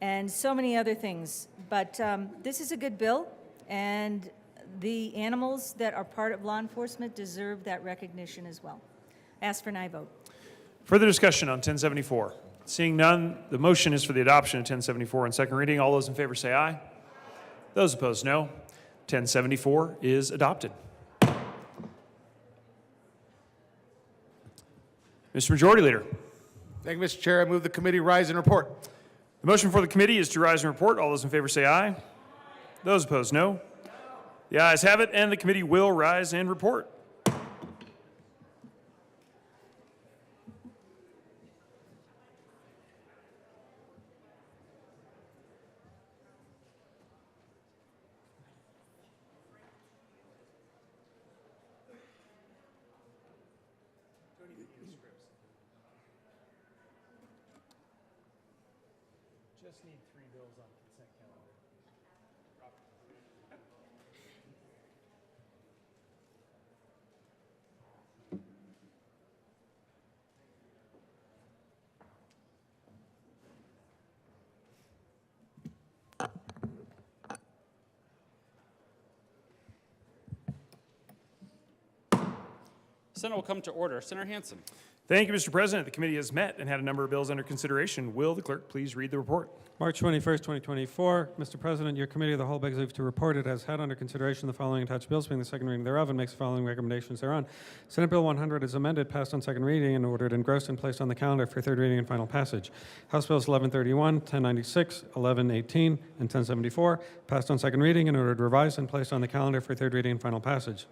and so many other things. But this is a good bill, and the animals that are part of law enforcement deserve that recognition as well. Ask for an aye vote. Further discussion on 1074? Seeing none, the motion is for the adoption of 1074 on second reading. All those in favor say aye. Those opposed, no. 1074 is adopted. Mr. Majority Leader. Thank you, Mr. Chair. I move the committee rise and report. The motion for the committee is to rise and report. All those in favor say aye. Those opposed, no. The ayes have it, and the committee will rise and report. Just need 3 bills on consent calendar. Senate will come to order. Senator Hansen. Thank you, Mr. President. The committee has met and had a number of bills under consideration. Will the clerk please read the report? March 21st, 2024. Mr. President, your committee of the whole begs leave to report it has had under consideration the following attached bills, being the second reading thereof, and makes the following recommendations thereon. Senate Bill 100 is amended, passed on second reading, and ordered engrossed and placed on the calendar for third reading and final passage. House Bills 1131, 1096, 1118, and 1074, passed on second reading and ordered revised and placed on the calendar for third reading and final passage.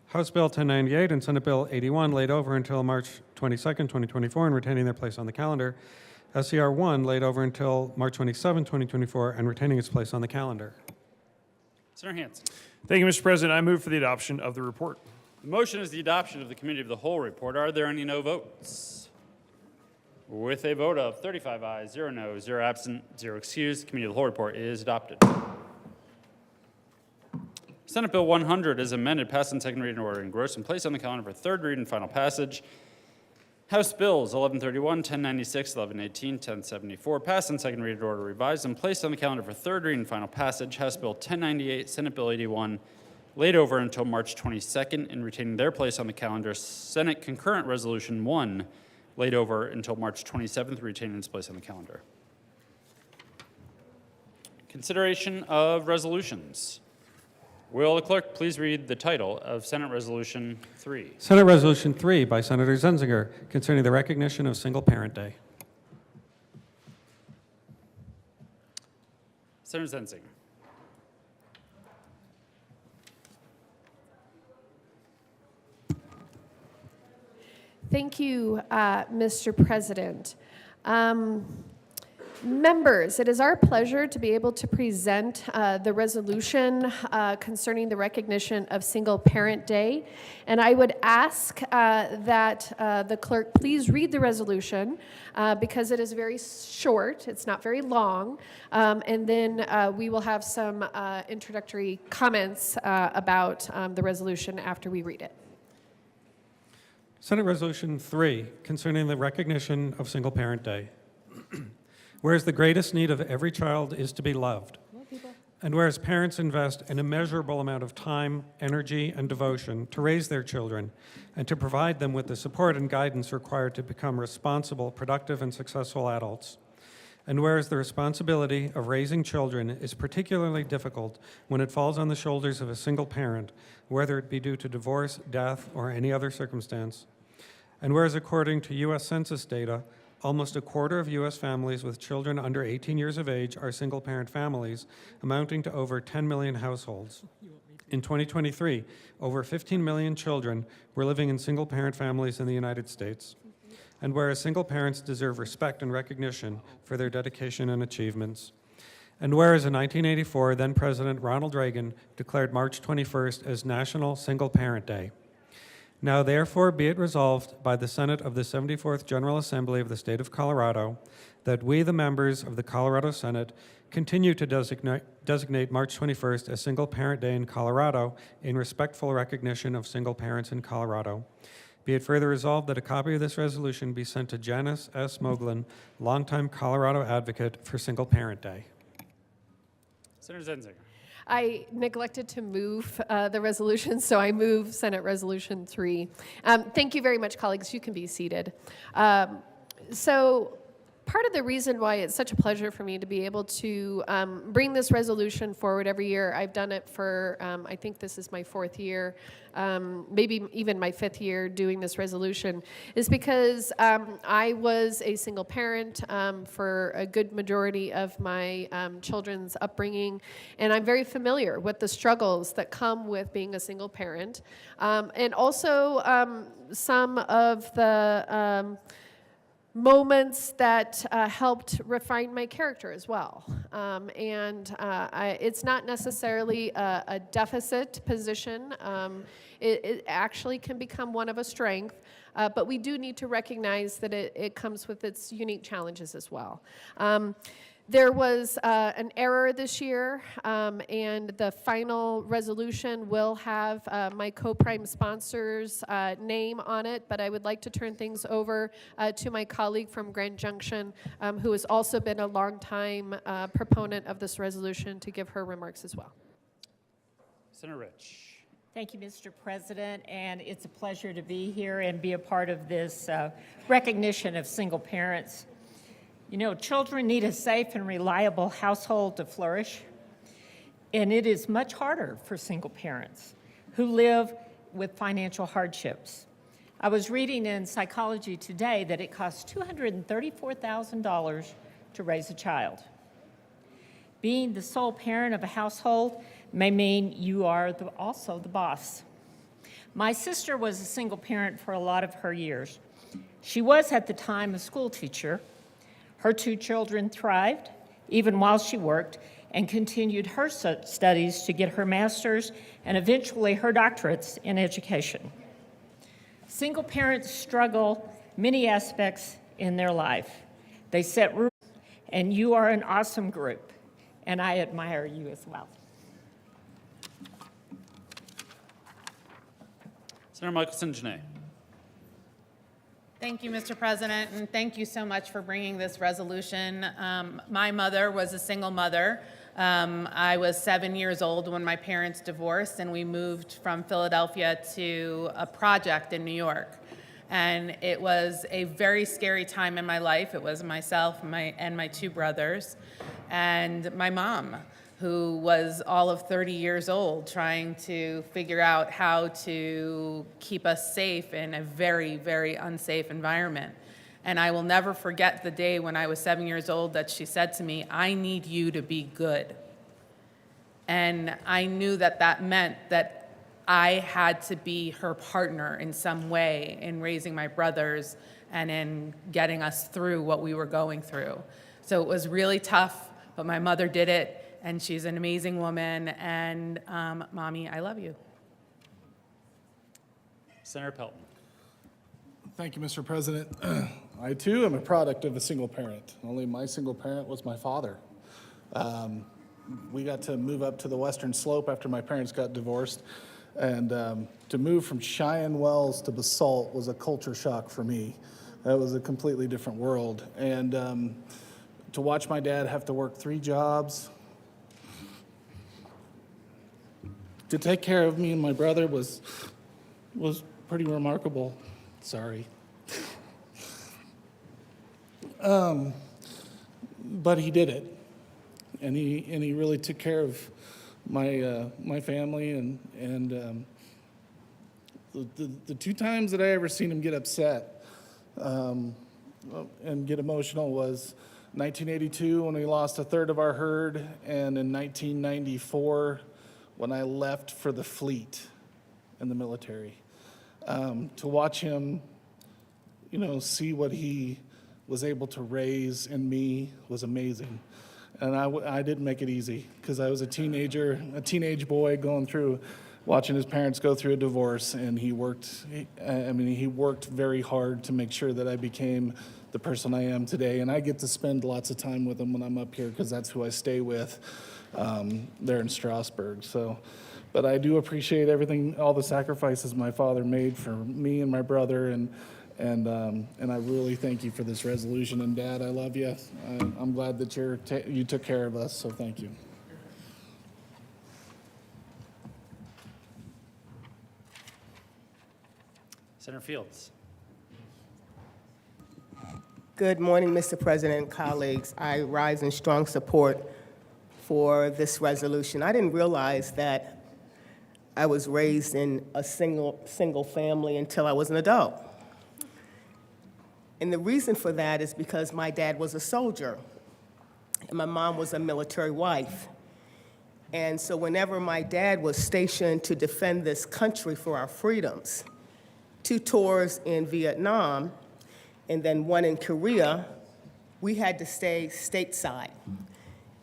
House Bill 1098 and Senate Bill 81 laid over until March 22nd, 2024, and retaining their place on the calendar. SCR 1 laid over until March 27, 2024, and retaining its place on the calendar. Senator Hansen. Thank you, Mr. President. I move for the adoption of the report. The motion is the adoption of the Committee of the Whole report. Are there any no votes? With a vote of 35 ayes, 0 no, 0 absent, 0 excused, the Committee of the Whole report is adopted. Senate Bill 100 is amended, passed on second reading, order engrossed, and placed on the calendar for third reading and final passage. House Bills 1131, 1096, 1118, 1074, passed on second reading, order revised, and placed on the calendar for third reading and final passage. House Bill 1098, Senate Bill 81, laid over until March 22nd and retaining their place on the calendar. Senate Concurrent Resolution 1, laid over until March 27th, retaining its place on the calendar. Consideration of resolutions. Will the clerk please read the title of Senate Resolution 3? Senate Resolution 3 by Senator Zenzinger concerning the recognition of Single Parent Day. Senator Zenzinger. Thank you, Mr. President. Members, it is our pleasure to be able to present the resolution concerning the recognition of Single Parent Day. And I would ask that the clerk please read the resolution because it is very short. It's not very long. And then we will have some introductory comments about the resolution after we read it. Senate Resolution 3 concerning the recognition of Single Parent Day. Whereas the greatest need of every child is to be loved, and whereas parents invest an immeasurable amount of time, energy, and devotion to raise their children and to provide them with the support and guidance required to become responsible, productive, and successful adults, and whereas the responsibility of raising children is particularly difficult when it falls on the shoulders of a single parent, whether it be due to divorce, death, or any other circumstance, and whereas according to U.S. Census data, almost a quarter of U.S. families with children under 18 years of age are single-parent families, amounting to over 10 million households. In 2023, over 15 million children were living in single-parent families in the United States. And whereas single parents deserve respect and recognition for their dedication and achievements. And whereas in 1984, then-President Ronald Reagan declared March 21st as National Single Parent Day. Now therefore be it resolved by the Senate of the 74th General Assembly of the State of Colorado that we, the members of the Colorado Senate, continue to designate March 21st as Single Parent Day in Colorado in respectful recognition of single parents in Colorado. Be it further resolved that a copy of this resolution be sent to Janice S. Moglin, longtime Colorado advocate for Single Parent Day. Senator Zenzinger. I neglected to move the resolution, so I move Senate Resolution 3. Thank you very much, colleagues. You can be seated. So part of the reason why it's such a pleasure for me to be able to bring this resolution forward every year, I've done it for, I think this is my 4th year, maybe even my 5th year doing this resolution, is because I was a single parent for a good majority of my children's upbringing, and I'm very familiar with the struggles that come with being a single parent, and also some of the moments that helped refine my character as well. It's not necessarily a deficit position. It actually can become one of a strength, but we do need to recognize that it comes with its unique challenges as well. There was an error this year, and the final resolution will have my co-prime sponsor's name on it, but I would like to turn things over to my colleague from Grand Junction, who has also been a longtime proponent of this resolution, to give her remarks as well. Senator Rich. Thank you, Mr. President, and it's a pleasure to be here and be a part of this recognition of single parents. You know, children need a safe and reliable household to flourish, and it is much harder for single parents who live with financial hardships. I was reading in Psychology Today that it costs $234,000 to raise a child. Being the sole parent of a household may mean you are also the boss. My sister was a single parent for a lot of her years. She was at the time a school teacher. Her 2 children thrived, even while she worked, and continued her studies to get her master's and eventually her doctorates in education. Single parents struggle many aspects in their life. They set rules, and you are an awesome group, and I admire you as well. Senator Michelson Janae. Thank you, Mr. President, and thank you so much for bringing this resolution. My mother was a single mother. I was 7 years old when my parents divorced, and we moved from Philadelphia to a project in New York. And it was a very scary time in my life. It was myself and my two brothers and my mom, who was all of 30 years old, trying to figure out how to keep us safe in a very, very unsafe environment. And I will never forget the day when I was 7 years old that she said to me, "I need you to be good." And I knew that that meant that I had to be her partner in some way in raising my brothers and in getting us through what we were going through. So it was really tough, but my mother did it, and she's an amazing woman. And Mommy, I love you. Senator Pelton. Thank you, Mr. President. I too am a product of a single parent. Only my single parent was my father. We got to move up to the Western Slope after my parents got divorced. And to move from Cheyenne Wells to Basalt was a culture shock for me. That was a completely different world. And to watch my dad have to work 3 jobs, to take care of me and my brother was pretty remarkable. Sorry. But he did it. And he really took care of my family, and the 2 times that I ever seen him get upset and get emotional was 1982 when we lost 1/3 of our herd, and in 1994 when I left for the fleet in the military. To watch him, see what he was able to raise in me was amazing. And I didn't make it easy, because I was a teenage boy going through, watching his parents go through a divorce, and he worked very hard to make sure that I became the person I am today. And I get to spend lots of time with him when I'm up here, because that's who I stay with there in Strasburg. So, but I do appreciate everything, all the sacrifices my father made for me and my brother, and I really thank you for this resolution. And Dad, I love you. I'm glad that you took care of us, so thank you. Senator Fields. Good morning, Mr. President and colleagues. I rise in strong support for this resolution. I didn't realize that I was raised in a single family until I was an adult. And the reason for that is because my dad was a soldier, and my mom was a military wife. And so whenever my dad was stationed to defend this country for our freedoms, 2 tours in Vietnam, and then 1 in Korea, we had to stay stateside.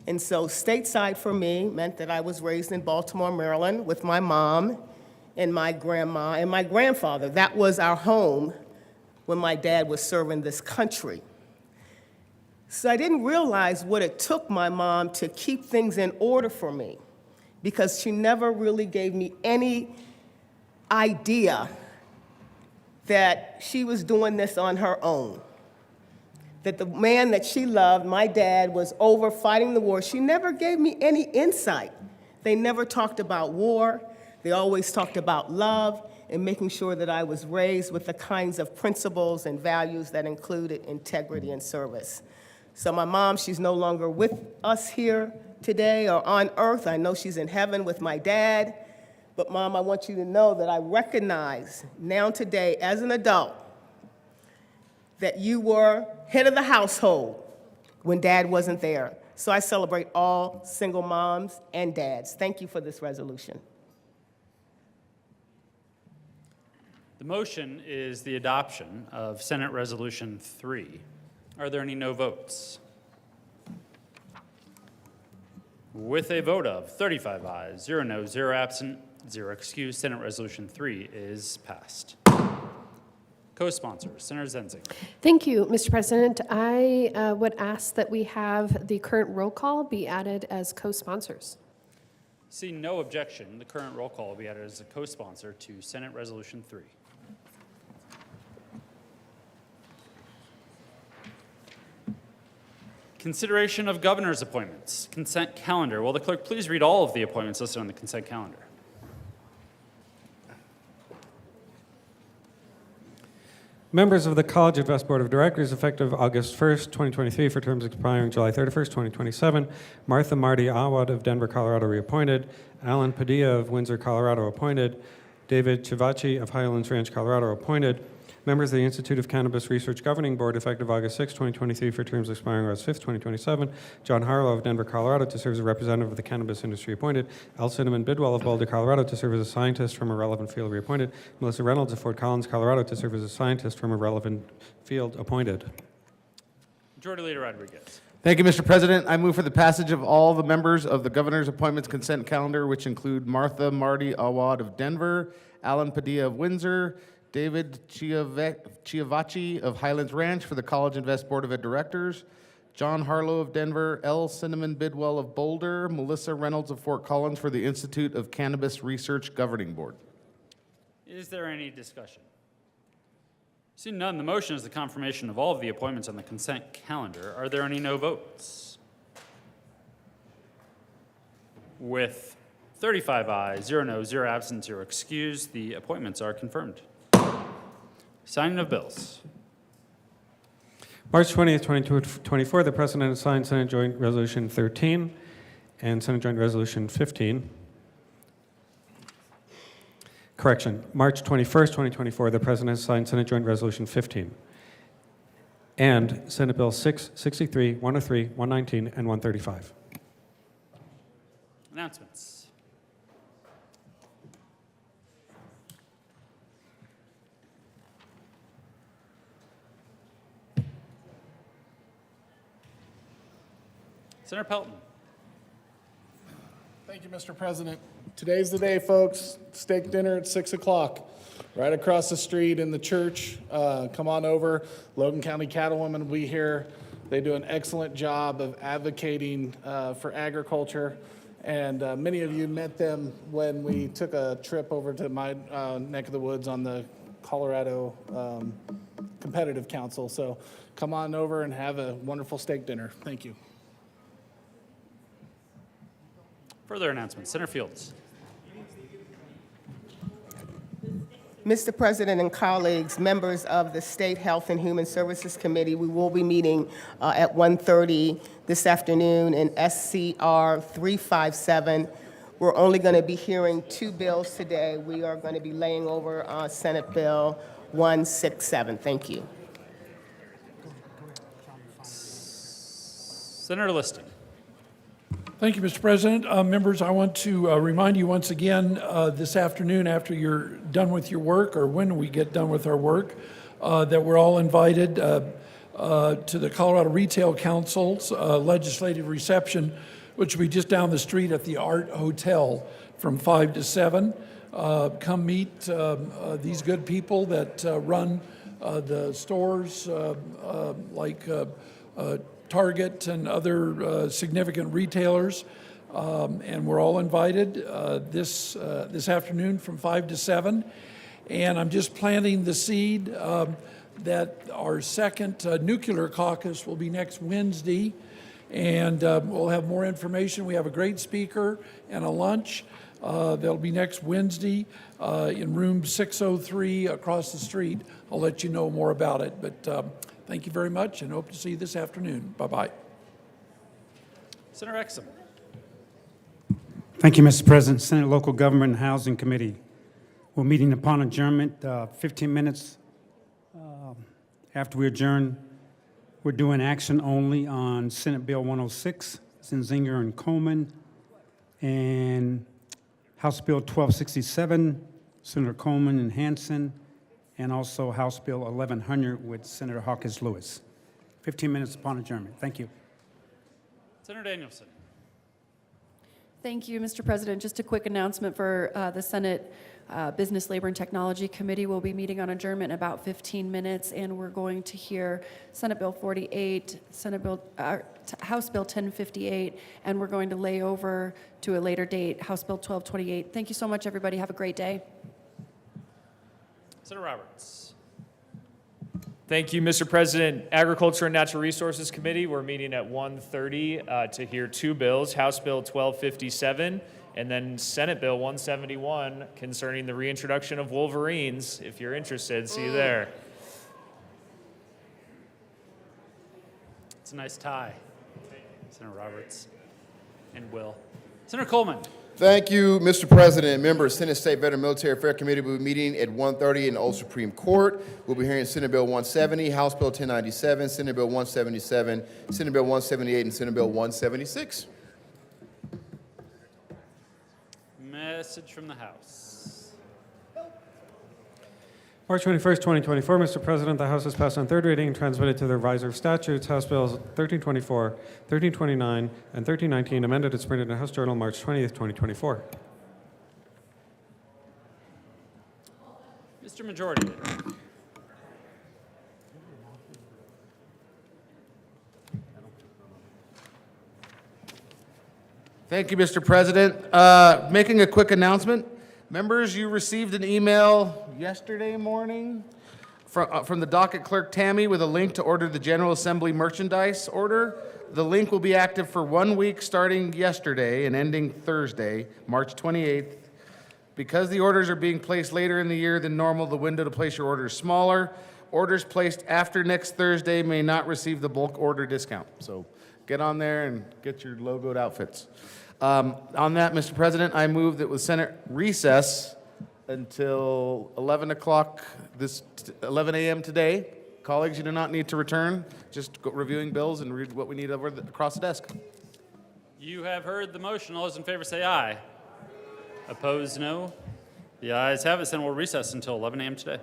And so stateside for me meant that I was raised in Baltimore, Maryland, with my mom and my grandma and my grandfather. That was our home when my dad was serving this country. So I didn't realize what it took my mom to keep things in order for me, because she never really gave me any idea that she was doing this on her own. That the man that she loved, my dad, was over fighting the war. She never gave me any insight. They never talked about war. They always talked about love and making sure that I was raised with the kinds of principles and values that included integrity and service. So my mom, she's no longer with us here today or on earth. I know she's in heaven with my dad. But Mom, I want you to know that I recognize now today as an adult that you were head of the household when Dad wasn't there. So I celebrate all single moms and dads. Thank you for this resolution. The motion is the adoption of Senate Resolution 3. Are there any no votes? With a vote of 35 ayes, 0 no, 0 absent, 0 excused, Senate Resolution 3 is passed. Co-sponsors, Senator Zensing. Thank you, Mr. President. I would ask that we have the current roll call be added as co-sponsors. Seeing no objection, the current roll call will be added as a co-sponsor to Senate Resolution 3. Consideration of governor's appointments. Consent calendar. Will the clerk please read all of the appointments listed on the consent calendar? Members of the College of Vest Board of Directors, effective August 1st, 2023, for terms expiring July 31st, 2027. Martha Marty Awad of Denver, Colorado, reappointed. Alan Padilla of Windsor, Colorado, appointed. David Chiavachi of Highlands Ranch, Colorado, appointed. Members of the Institute of Cannabis Research Governing Board, effective August 6, 2023, for terms expiring August 5, 2027. John Harlow of Denver, Colorado, to serve as a representative of the cannabis industry, appointed. L. Cinnamon Bidwell of Boulder, Colorado, to serve as a scientist from a relevant field, reappointed. Melissa Reynolds of Fort Collins, Colorado, to serve as a scientist from a relevant field, appointed. Majority Leader Rodriguez. Thank you, Mr. President. I move for the passage of all the members of the governor's appointments consent calendar, which include Martha Marty Awad of Denver, Alan Padilla of Windsor, David Chiavachi of Highlands Ranch for the College and Vest Board of Ed Directors, John Harlow of Denver, L. Cinnamon Bidwell of Boulder, Melissa Reynolds of Fort Collins for the Institute of Cannabis Research Governing Board. Is there any discussion? Seeing none, the motion is the confirmation of all of the appointments on the consent calendar. Are there any no votes? With 35 ayes, 0 no, 0 absent, 0 excused, the appointments are confirmed. Signing of bills. March 20th, 2024, the President signed Senate Joint Resolution 13 and Senate Joint Resolution 15. Correction, March 21st, 2024, the President signed Senate Joint Resolution 15 and Senate Bill 663, 103, 119, and 135. Announcements. Senator Pelton. Thank you, Mr. President. Today's the day, folks. Steak dinner at 6 o'clock, right across the street in the church. Come on over. Logan County Cattlewomen will be here. They do an excellent job of advocating for agriculture. And many of you met them when we took a trip over to my neck of the woods on the Colorado Competitive Council. So come on over and have a wonderful steak dinner. Thank you. Further announcements. Senator Fields. Mr. President and colleagues, members of the State Health and Human Services Committee, we will be meeting at 1:30 this afternoon in SCR 357. We're only going to be hearing 2 bills today. We are going to be laying over Senate Bill 167. Thank you. Senator Liston. Thank you, Mr. President. Members, I want to remind you once again this afternoon after you're done with your work, or when we get done with our work, that we're all invited to the Colorado Retail Council's legislative reception, which will be just down the street at the Art Hotel from 5 to 7. Come meet these good people that run the stores like Target and other significant retailers, and we're all invited this afternoon from 5 to 7. And I'm just planting the seed that our second nuclear caucus will be next Wednesday, and we'll have more information. We have a great speaker and a lunch. That'll be next Wednesday in room 603 across the street. I'll let you know more about it, but thank you very much, and hope to see you this afternoon. Bye-bye. Senator Exum. Thank you, Mr. President. Senate Local Government and Housing Committee. We're meeting upon adjournment 15 minutes after we adjourn. We're doing action only on Senate Bill 106, Zinzinger and Coleman, and House Bill 1267, Senator Coleman and Hansen, and also House Bill 1100 with Senator Hawkins Lewis. 15 minutes upon adjournment. Thank you. Senator Danielson. Thank you, Mr. President. Just a quick announcement for the Senate Business, Labor, and Technology Committee will be meeting on adjournment in about 15 minutes, and we're going to hear Senate Bill 48, House Bill 1058, and we're going to lay over to a later date, House Bill 1228. Thank you so much, everybody. Have a great day. Senator Roberts. Thank you, Mr. President. Agriculture and Natural Resources Committee, we're meeting at 1:30 to hear two bills, House Bill 1257 and then Senate Bill 171 concerning the reintroduction of wolverines. If you're interested, see you there. It's a nice tie, Senator Roberts and Will. Senator Coleman. Thank you, Mr. President. Members, Senate State Veteran Military Affairs Committee will be meeting at 1:30 in the Old Supreme Court. We'll be hearing Senate Bill 170, House Bill 1097, Senate Bill 177, Senate Bill 178, and Senate Bill 176. Message from the House. March 21st, 2024, Mr. President, the House has passed on third reading and transmitted to the Revisor of Statutes House Bills 1324, 1329, and 1319, amended as printed in House Journal March 20th, 2024. Mr. Majority Leader. Thank you, Mr. President. Making a quick announcement. Members, you received an email yesterday morning from the docket clerk, Tammy, with a link to order the General Assembly merchandise order. The link will be active for 1 week starting yesterday and ending Thursday, March 28th. Because the orders are being placed later in the year than normal, the window to place your order is smaller. Orders placed after next Thursday may not receive the bulk order discount. So get on there and get your logoed outfits. On that, Mr. President, I move that with Senate recess until 11 o'clock, 11 a.m. today. Colleagues, you do not need to return. Just go reviewing bills and read what we need across the desk. You have heard the motion. All those in favor say aye. Opposed, no. The ayes have it. Senate will recess until 11 a.m. today.